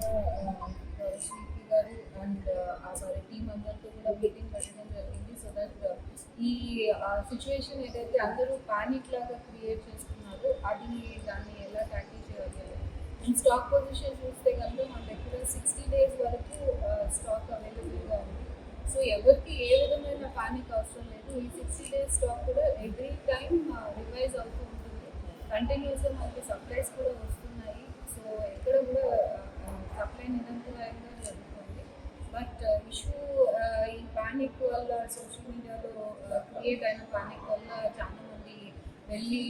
కూడా శ్రీకి గారు అండ్ వారి టీం అందరితో కూడా మీటింగ్ పెట్టడం జరిగింది. సో దట్ ఈ సిచ్యువేషన్ ఏదైతే అందరూ పానిక్ లాగా క్రియేట్ చేస్తున్నారో దాన్ని ఎలా ట్యాకిల్ చేయాలి. స్టాక్ పొజిషన్ చూస్తే కనుక మన దగ్గర 60 days వరకు స్టాక్ అవైలబుల్గా ఉంది. సో ఎవరికి ఏ విధమైన పానిక్ అవసరం లేదు. ఈ 60 days స్టాక్ కూడా ఎవ్రీ టైం రివైజ్ అవుతూ ఉంటుంది. కంటిన్యూస్గా మనకి సప్లైస్ కూడా వస్తున్నాయి. సో ఎక్కడ కూడా సప్లై నిరంతరాయంగా జరుగుతుంది. బట్ ఇష్యూ ఈ పానిక్ వల్ల సోషల్ మీడియాలో క్రియేట్ అయిన పానిక్ వల్ల చాలామంది వెళ్ళి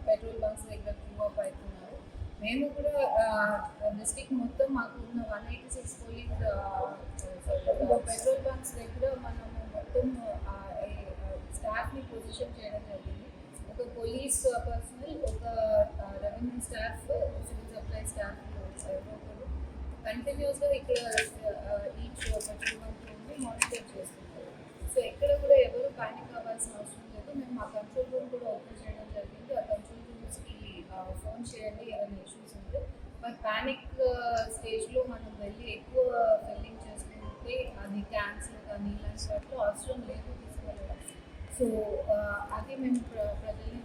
పెట్రోల్ బంక్స్ దగ్గర క్యూ అప్ అవుతున్నారు. మేము కూడా డిస్ట్రిక్ట్ మొత్తం మాకు ఉన్న 186 పోలింగ్ పెట్రోల్ బంక్స్ దగ్గర మనము మొత్తం స్టాఫ్ని పొజిషన్ చేయడం జరిగింది. ఒక పోలీస్ పర్సనల్, ఒక revenue staff, civil supply staff ఒకరు కంటిన్యూస్గా ఇక్కడ ఈచ్ పెట్రోల్ బంక్ ఉండి మానిటర్ చేస్తున్నారు. సో ఎక్కడ కూడా ఎవరు పానిక్ అవ్వాల్సిన అవసరం లేదు. మేము మా కంట్రోల్ రూమ్ కూడా ఓపెన్ చేయడం జరిగింది. ఆ కంట్రోల్ రూమ్స్కి ఫోన్ చేయండి ఏదైనా ఇష్యూస్ ఉంటే. బట్ పానిక్ స్టేజ్లో మనం వెళ్ళి ఎక్కువ ఫిల్లింగ్ చేసుకుంటే అది క్యాన్సర్ కానీ ఇలాంటి వాటిలో అవసరం లేదు తీసుకెళ్ళడం. సో అది మేము ప్రజల్ని